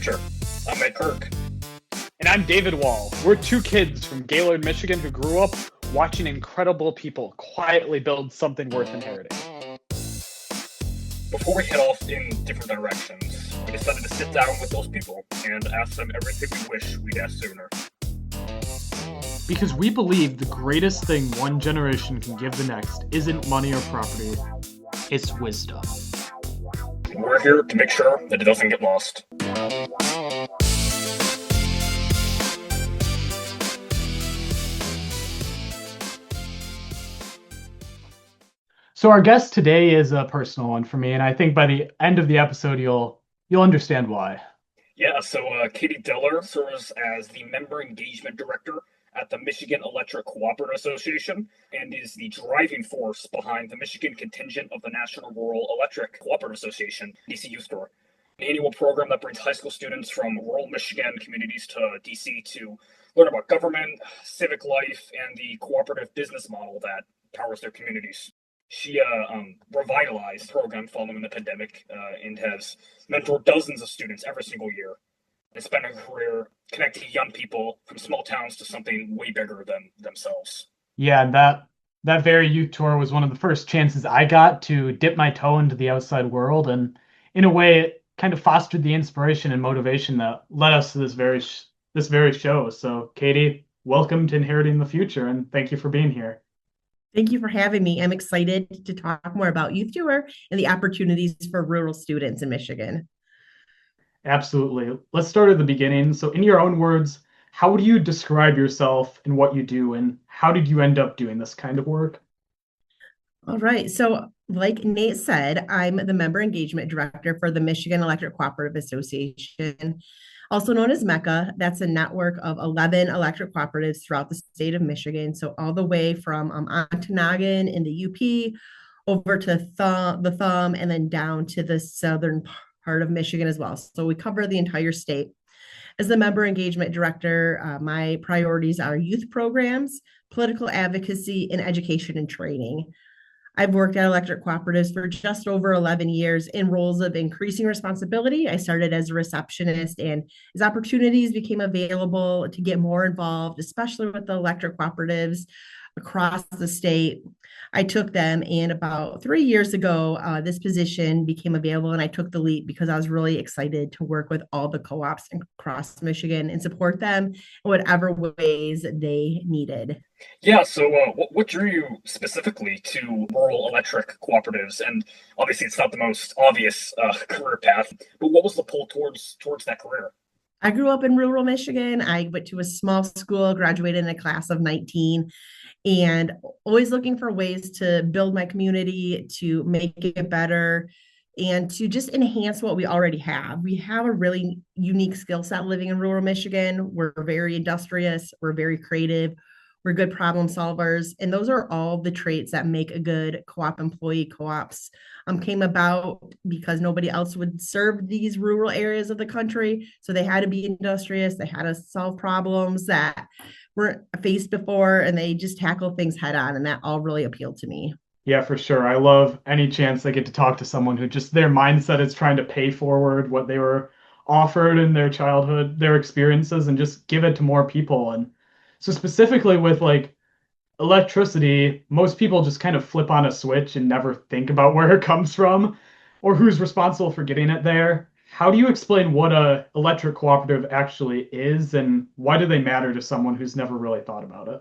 future. I'm Ed Kirk. And I'm David Wahl. We're two kids from Gaylord, Michigan who grew up watching incredible people quietly build something worth inheriting. Before we head off in different directions, we decided to sit down with those people and ask them everything we wish we'd asked sooner. Because we believe the greatest thing one generation can give the next isn't money or property, it's wisdom. And we're here to make sure that it doesn't get lost. So our guest today is a personal one for me, and I think by the end of the episode you'll understand why. Yeah, so Katie Deller serves as the Member Engagement Director at the Michigan Electric Cooperative Association and is the driving force behind the Michigan contingent of the National Rural Electric Cooperative Association, D.C. Youth Store, an annual program that brings high school students from rural Michigan communities to D.C. to learn about government, civic life, and the cooperative business model that powers their communities. She revitalized the program following the pandemic and has mentored dozens of students every single year. And spent her career connecting young people from small towns to something way bigger than themselves. Yeah, and that very youth tour was one of the first chances I got to dip my toe into the outside world, and in a way it kind of fostered the inspiration and motivation that led us to this very show. So Katie, welcome to Inheriting the Future, and thank you for being here. Thank you for having me. I'm excited to talk more about Youth Tour and the opportunities for rural students in Michigan. Absolutely. Let's start at the beginning. So in your own words, how would you describe yourself and what you do, and how did you end up doing this kind of work? All right. So like Nate said, I'm the Member Engagement Director for the Michigan Electric Cooperative Association, also known as MECA. That's a network of 11 electric cooperatives throughout the state of Michigan. So all the way from Ontonagon in the UP over to the Thumb and then down to the southern part of Michigan as well. So we cover the entire state. As the Member Engagement Director, my priorities are youth programs, political advocacy, and education and training. I've worked at electric cooperatives for just over 11 years in roles of increasing responsibility. I started as a receptionist, and as opportunities became available to get more involved, especially with the electric cooperatives across the state, I took them. And about 3 years ago, this position became available, and I took the leap because I was really excited to work with all the co-ops across Michigan and support them in whatever ways they needed. Yeah, so what drew you specifically to rural electric cooperatives? And obviously it's not the most obvious career path, but what was the pull towards that career? I grew up in rural Michigan. I went to a small school, graduated in a class of 19, and always looking for ways to build my community, to make it better, and to just enhance what we already have. We have a really unique skill set living in rural Michigan. We're very industrious, we're very creative, we're good problem solvers, and those are all the traits that make a good co-op employee. Co-ops came about because nobody else would serve these rural areas of the country, so they had to be industrious. They had to solve problems that weren't faced before, and they just tackle things head on, and that all really appealed to me. Yeah, for sure. I love any chance I get to talk to someone who just their mindset is trying to pay forward what they were offered in their childhood, their experiences, and just give it to more people. And so specifically with like electricity, most people just kind of flip on a switch and never think about where it comes from or who's responsible for getting it there. How do you explain what a electric cooperative actually is, and why do they matter to someone who's never really thought about it?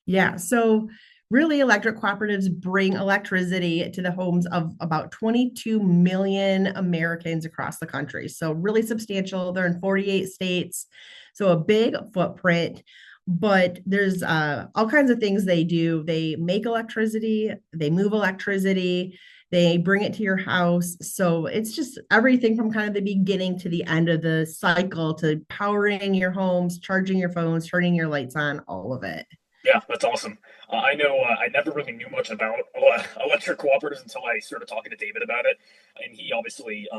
Yeah, so really, electric cooperatives bring electricity to the homes of about 22 million Americans across the country. So really substantial. They're in 48 states, so a big footprint. But there's all kinds of things they do. They make electricity, they move electricity, they bring it to your house. So it's just everything from kind of the beginning to the end of the cycle, to powering your homes, charging your phones, turning your lights on, all of it. Yeah, that's awesome. I know I never really knew much about electric cooperatives until I started talking to David about it. And he obviously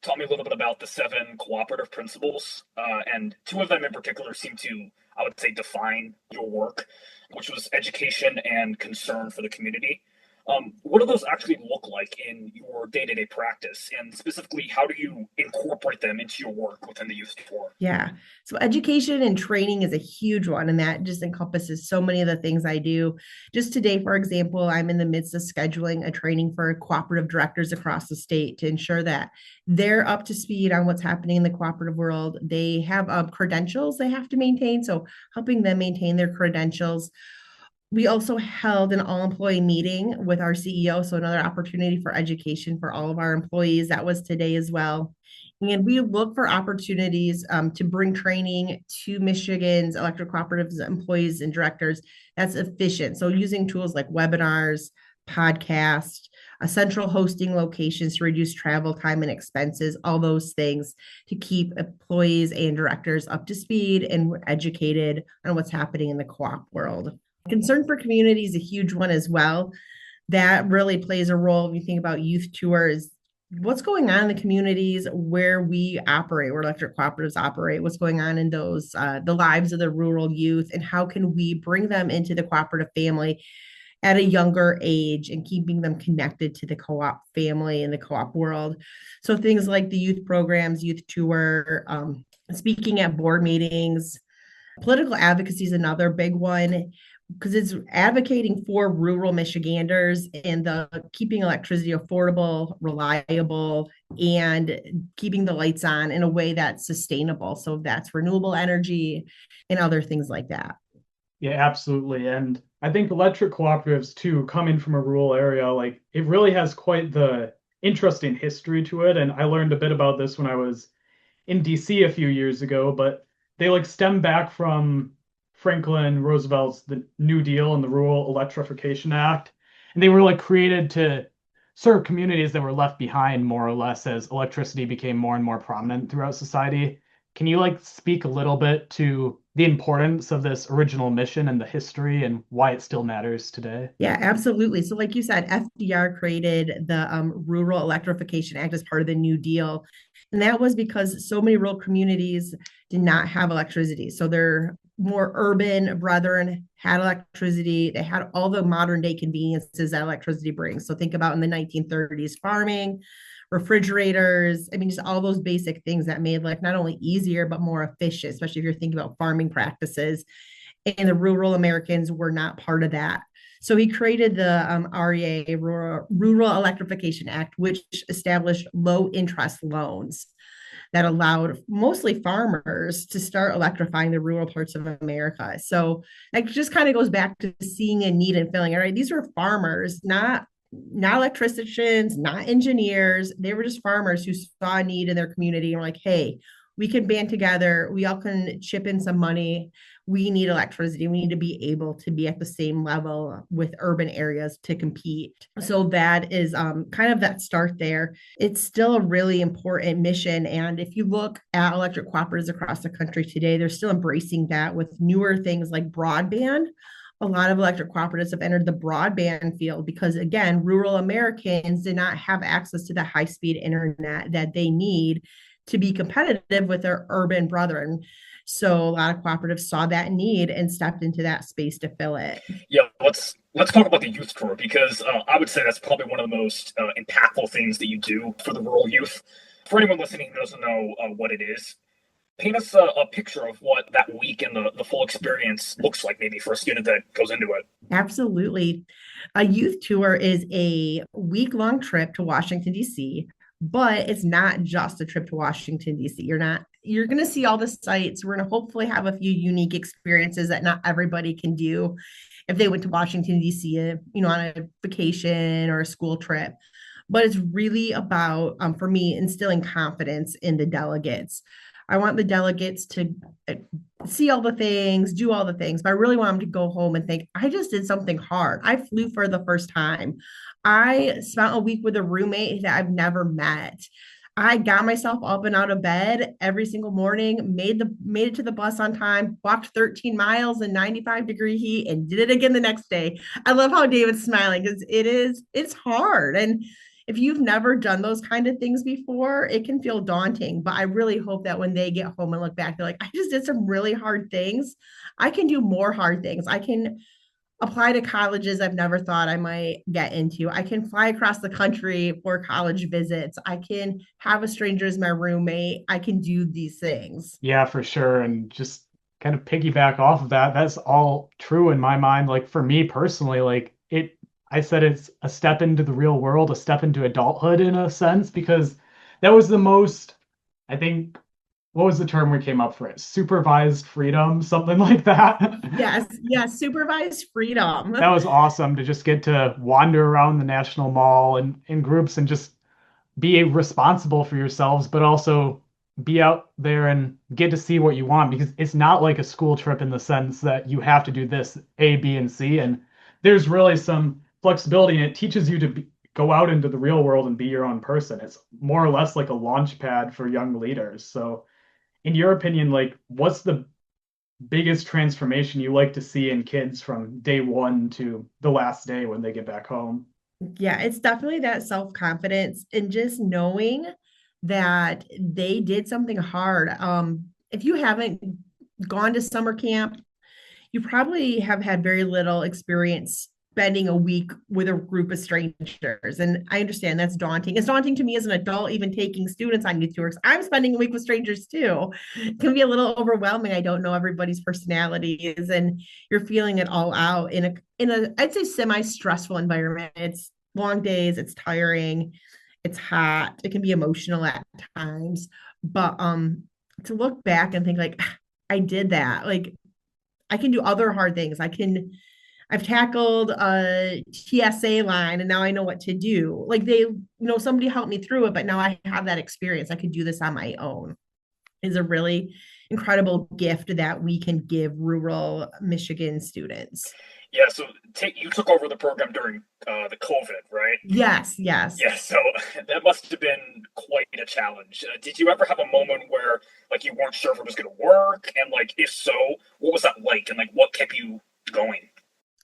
taught me a little bit about the 7 cooperative principles. And 2 of them in particular seem to, I would say, define your work, which was education and concern for the community. What do those actually look like in your day-to-day practice? And specifically, how do you incorporate them into your work within the youth tour? Yeah. So education and training is a huge one, and that just encompasses so many of the things I do. Just today, for example, I'm in the midst of scheduling a training for cooperative directors across the state to ensure that they're up to speed on what's happening in the cooperative world. They have credentials they have to maintain, so helping them maintain their credentials. We also held an all-employee meeting with our CEO, so another opportunity for education for all of our employees. That was today as well. And we look for opportunities to bring training to Michigan's electric cooperatives employees and directors that's efficient. So using tools like webinars, podcast, central hosting locations to reduce travel time and expenses, all those things to keep employees and directors up to speed and educated on what's happening in the co-op world. Concern for community is a huge one as well. That really plays a role when you think about youth tours. What's going on in the communities where we operate, where electric cooperatives operate, what's going on in those, the lives of the rural youth, and how can we bring them into the cooperative family at a younger age and keeping them connected to the co-op family and the co-op world. So things like the youth programs, youth tour, speaking at board meetings. Political advocacy is another big one, because it's advocating for rural Michiganders and the keeping electricity affordable, reliable, and keeping the lights on in a way that's sustainable. So that's renewable energy and other things like that. Yeah, absolutely. And I think electric cooperatives too, coming from a rural area, like it really has quite the interesting history to it. And I learned a bit about this when I was in DC a few years ago, but they like stem back from Franklin Roosevelt's the New Deal and the Rural Electrification Act. And they were like created to serve communities that were left behind more or less as electricity became more and more prominent throughout society. Can you like speak a little bit to the importance of this original mission and the history and why it still matters today? Yeah, absolutely. So, like you said, FDR created the Rural Electrification Act as part of the New Deal. And that was because so many rural communities did not have electricity. So, their more urban brethren had electricity. They had all the modern day conveniences that electricity brings. So, think about in the 1930s farming, refrigerators. I mean, just all those basic things that made life not only easier, but more efficient, especially if you're thinking about farming practices. And the rural Americans were not part of that. So he created the REA, Rural Electrification Act, which established low interest loans that allowed mostly farmers to start electrifying the rural parts of America. So that just kind of goes back to seeing a need and feeling, all right, these were farmers, not electricians, not engineers. They were just farmers who saw a need in their community and were like, hey, we can band together. We all can chip in some money. We need electricity. We need to be able to be at the same level with urban areas to compete. So that is kind of that start there. It's still a really important mission. And if you look at electric cooperatives across the country today, they're still embracing that with newer things like broadband. A lot of electric cooperatives have entered the broadband field because, again, rural Americans did not have access to the high-speed internet that they need to be competitive with their urban brethren. So a lot of cooperatives saw that need and stepped into that space to fill it. Yeah, let's talk about the youth tour, because I would say that's probably one of the most impactful things that you do for the rural youth. For anyone listening who doesn't know what it is, paint us a picture of what that week and the full experience looks like, maybe for a student that goes into it. Absolutely. A youth tour is a week-long trip to Washington, D.C., but it's not just a trip to Washington, D.C. You're going to see all the sites. We're going to hopefully have a few unique experiences that not everybody can do if they went to Washington, D.C., on a vacation or a school trip. But it's really about, for me, instilling confidence in the delegates. I want the delegates to see all the things, do all the things, but I really want them to go home and think, I just did something hard. I flew for the first time. I spent a week with a roommate that I've never met. I got myself up and out of bed every single morning, made it to the bus on time, walked 13 miles in 95-degree heat, and did it again the next day. I love how David's smiling because it's hard. And if you've never done those kind of things before, it can feel daunting. But I really hope that when they get home and look back, they're like, I just did some really hard things. I can do more hard things. I can apply to colleges I've never thought I might get into. I can fly across the country for college visits. I can have a stranger as my roommate. I can do these things. Yeah, for sure. And just kind of piggyback off of that, that's all true in my mind. Like for me personally, I said it's a step into the real world, a step into adulthood in a sense, because that was the most, I think, what was the term we came up for it? Supervised freedom, something like that. Yes, yes, supervised freedom. That was awesome to just get to wander around the National Mall and in groups and just be responsible for yourselves, but also be out there and get to see what you want because it's not like a school trip in the sense that you have to do this A, B, and C. And there's really some flexibility and it teaches you to go out into the real world and be your own person. It's more or less like a launch pad for young leaders. So, in your opinion, like what's the biggest transformation you like to see in kids from day one to the last day when they get back home? Yeah, it's definitely that self-confidence and just knowing that they did something hard. If you haven't gone to summer camp, you probably have had very little experience spending a week with a group of strangers. And I understand that's daunting. It's daunting to me as an adult, even taking students on youth tours. I'm spending a week with strangers too. It can be a little overwhelming. I don't know everybody's personalities, and you're feeling it all out in a I'd say semi-stressful environment. It's long days, it's tiring, it's hot, it can be emotional at times. But to look back and think like I did that. Like I can do other hard things. I've tackled a TSA line and now I know what to do. Like somebody helped me through it, but now I have that experience. I could do this on my own. Is a really incredible gift that we can give rural Michigan students. Yeah, so you took over the program during the COVID, right? Yes, yes. Yeah, so that must have been quite a challenge. Did you ever have a moment where like you weren't sure if it was going to work, and like if so, what was that like, and like what kept you going?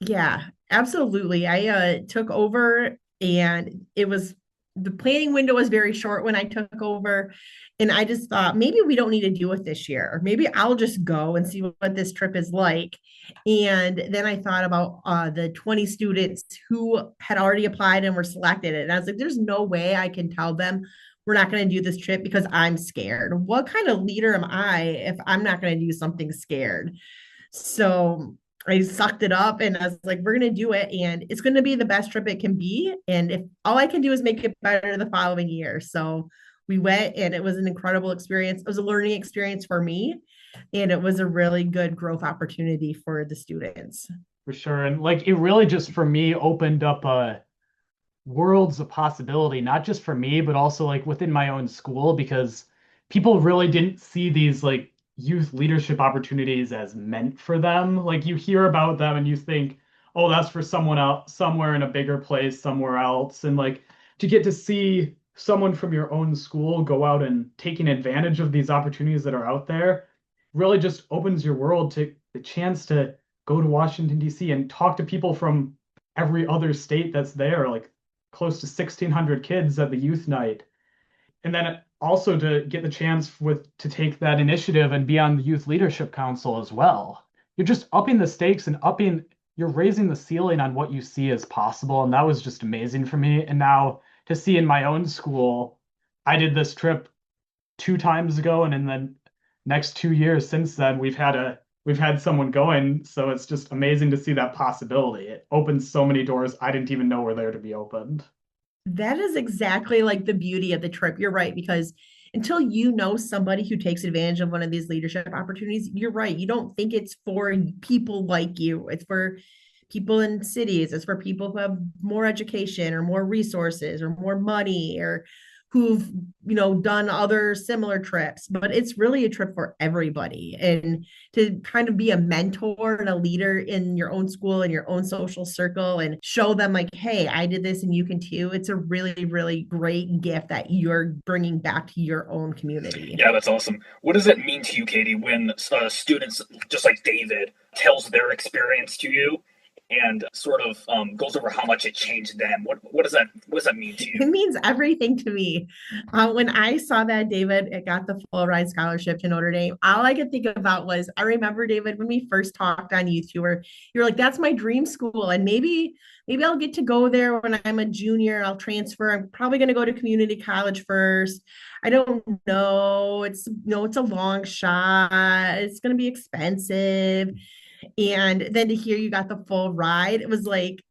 Yeah, absolutely. I took over and the planning window was very short when I took over. And I just thought maybe we don't need to do it this year. Or maybe I'll just go and see what this trip is like. And then I thought about the 20 students who had already applied and were selected. And I was like, there's no way I can tell them we're not going to do this trip because I'm scared. What kind of leader am I if I'm not going to do something scared? So I sucked it up and I was like, we're going to do it. And it's going to be the best trip it can be. And if all I can do is make it better the following year. So we went and it was an incredible experience. It was a learning experience for me. And it was a really good growth opportunity for the students. For sure. And like it really just for me opened up worlds of possibility, not just for me, but also like within my own school, because people really didn't see these like youth leadership opportunities as meant for them. Like you hear about them and you think, oh, that's for someone else, somewhere in a bigger place, somewhere else. And like to get to see someone from your own school go out and taking advantage of these opportunities that are out there really just opens your world to the chance to go to Washington, D.C. and talk to people from every other state that's there, like close to 1,600 kids at the youth night. And then also to get the chance to take that initiative and be on the Youth Leadership Council as well. You're just upping the stakes and you're raising the ceiling on what you see as possible. And that was just amazing for me. And now to see in my own school, I did this trip 2 times ago. And in the next 2 years since then, we've had someone going. So it's just amazing to see that possibility. It opens so many doors I didn't even know were there to be opened. That is exactly like the beauty of the trip. You're right, because until you know somebody who takes advantage of one of these leadership opportunities, you're right. You don't think it's for people like you. It's for people in cities. It's for people who have more education or more resources or more money or who've done other similar trips, but it's really a trip for everybody. And to kind of be a mentor and a leader in your own school and your own social circle and show them like, hey, I did this and you can too, it's a really, really great gift that you're bringing back to your own community. Yeah, that's awesome. What does it mean to you, Katie, when students just like David tells their experience to you and sort of goes over how much it changed them. What does that mean to It you? means everything to me. When I saw that David got the full ride scholarship to Notre Dame, all I could think about was I remember, David, when we first talked on youth, you were like, that's my dream school. And maybe I'll get to go there when I'm a junior. I'll transfer. I'm probably going to go to community college first. I don't know. It's no, it's a long shot. It's going to be expensive. And then to hear you got the full ride, it was like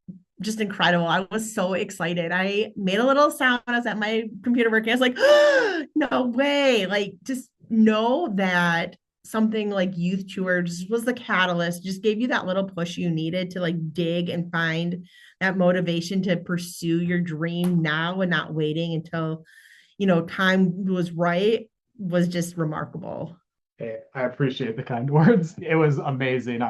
just incredible. I was so excited. I made a little sound. I was at my computer working. I was like, oh, no way. Like, just know that something like youth tour just was the catalyst, just gave you that little push you needed to like dig and find that motivation to pursue your dream now and not waiting until, time was right, was just remarkable. Hey, I appreciate the kind words. It was amazing.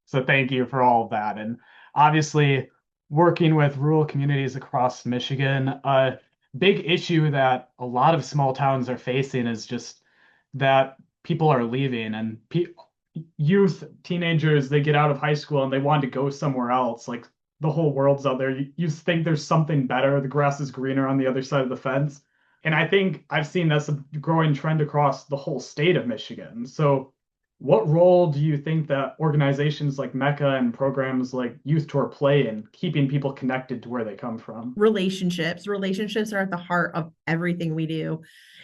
So thank you for all of that. And obviously, working with rural communities across Michigan, a big issue that a lot of small towns are facing is just that people are leaving and youth, teenagers, they get out of high school and they want to go somewhere else. Like the whole world's out there. You think there's something better. The grass is greener on the other side of the fence. And I think I've seen that's a growing trend across the whole state of Michigan. So, what role do you think that organizations like MECA and programs like Youth Tour play in keeping people connected to where they come from? Relationships are at the heart of everything we do,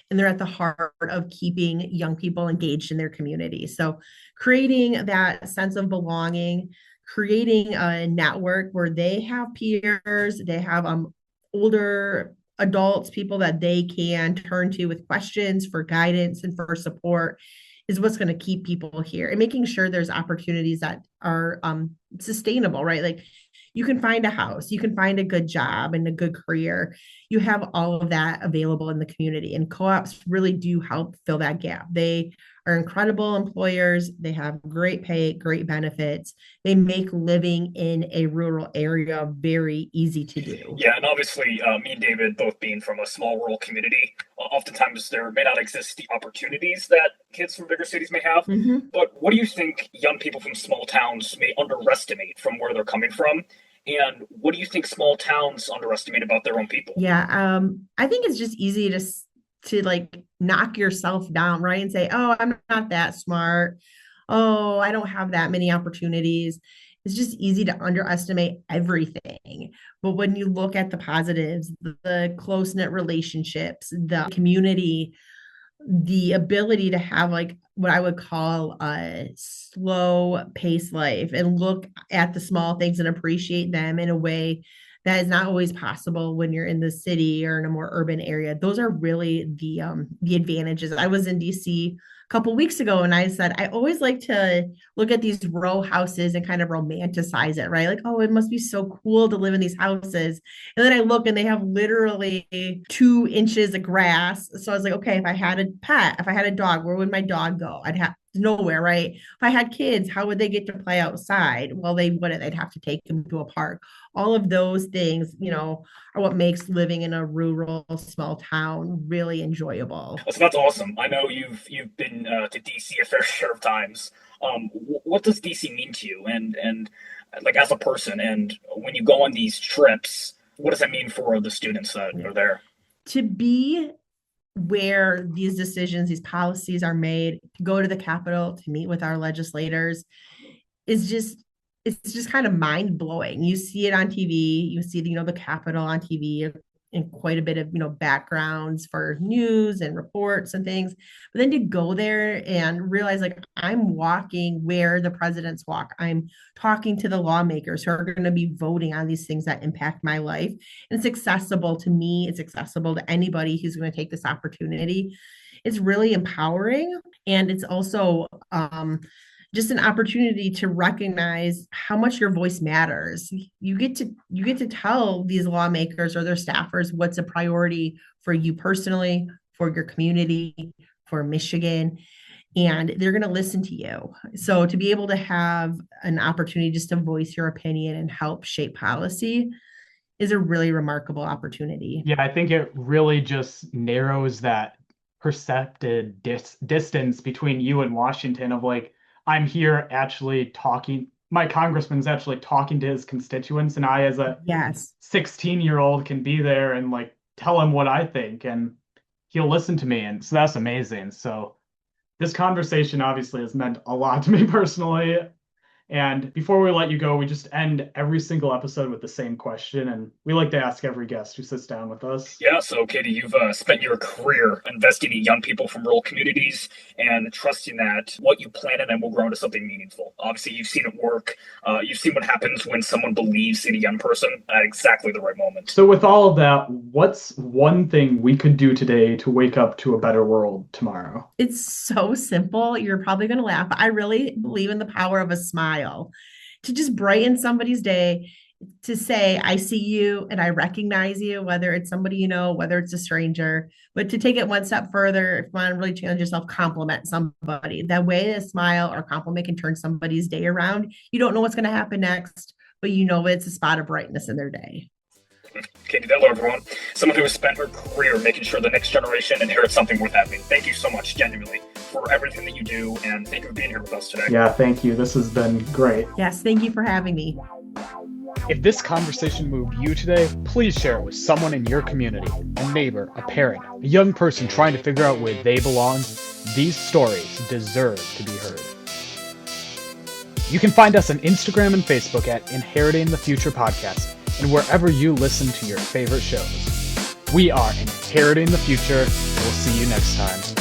and they're at the heart of keeping young people engaged in their community. So creating that sense of belonging, creating a network where they have peers, they have older adults, people that they can turn to with questions for guidance and for support, is what's going to keep people here, and making sure there's opportunities that are sustainable, right? Like, you can find a house, you can find a good job and a good career. You have all of that available in the community, and co-ops really do help fill that gap. They are incredible employers. They have great pay, great benefits. They make living in a rural area very easy to do. Yeah, and obviously, me and David both being from a small rural community, oftentimes there may not exist the opportunities that kids from bigger cities may have. Mhm. But what do you think young people from small towns may underestimate from where they're coming from? And what do you think small towns underestimate about their own people? Yeah, I think it's just easy to like knock yourself down, right? And say, "Oh, I'm not that smart. Oh, I don't have that many opportunities." It's just easy to underestimate everything. But when you look at the positives, the close-knit relationships, the community, the ability to have like what I would call a slow pace life and look at the small things and appreciate them in a way that is not always possible when you're in the city or in a more urban area. Those are really the advantages. I was in DC a couple weeks ago and I said I always like to look at these row houses and kind of romanticize it, right? Like, oh, it must be so cool to live in these houses. And then I look and they have literally 2 inches of grass. So I was like, okay, if I had a pet, if I had a dog, where would my dog go? I'd have nowhere, right? If I had kids, how would they get to play outside? Well, they wouldn't. They'd have to take them to a park. All of those things, are what makes living in a rural small town really enjoyable. So that's awesome. I know you've been to DC a fair share of times. What does DC mean to you, and like as a person, and when you go on these trips, what does that mean for the students that are there? To be where these decisions, these policies are made, to go to the Capitol to meet with our legislators, is just it's just kind of mind blowing. You see it on TV, you see the Capitol on TV and quite a bit of backgrounds for news and reports and things. But then to go there and realize like I'm walking where the presidents walk, I'm talking to the lawmakers who are going to be voting on these things that impact my life. And it's accessible to me, it's accessible to anybody who's going to take this opportunity. It's really empowering. And it's also just an opportunity to recognize how much your voice matters. You get to tell these lawmakers or their staffers what's a priority for you personally, for your community, for Michigan, and they're going to listen to you. So to be able to have an opportunity just to voice your opinion and help shape policy is a really remarkable opportunity. Yeah, I think it really just narrows that percepted distance between you and Washington of like, I'm here actually talking, my congressman's actually talking to his constituents, and I, as a Yes. 16-year-old, can be there and like tell him what I think, and he'll listen to me, and so that's amazing. So this conversation obviously has meant a lot to me personally. And before we let you go, we just end every single episode with the same question. And we like to ask every guest who sits down with us. Yeah, so Katie, you've spent your career investing in young people from rural communities and trusting that what you planted and will grow into something meaningful. Obviously, you've seen it work. You've seen what happens when someone believes in a young person at exactly the right moment. So with all of that, what's one thing we could do today to wake up to a better world tomorrow? It's so simple. You're probably going to laugh, but I really believe in the power of a smile to just brighten somebody's day, to say, I see you and I recognize you, whether it's somebody you know, whether it's a stranger, but to take it one step further, if you want to really challenge yourself, compliment somebody. That way a smile or compliment can turn somebody's day around. You don't know what's going to happen next, but you know it's a spot of brightness in their day. Katie Dello, everyone. Someone who has spent her career making sure the next generation inherits something worth having. Thank you so much, genuinely, for everything that you do, and thank you for being here with us today. Yeah, thank you. This has been great. Yes, thank you for having me. If this conversation moved you today, please share it with someone in your community, a neighbor, a parent, a young person trying to figure out where they belong. These stories deserve to be heard. You can find us on Instagram and Facebook at Inheriting the Future Podcast, and wherever you listen to your favorite shows. We are Inheriting the Future, and we'll see you next time.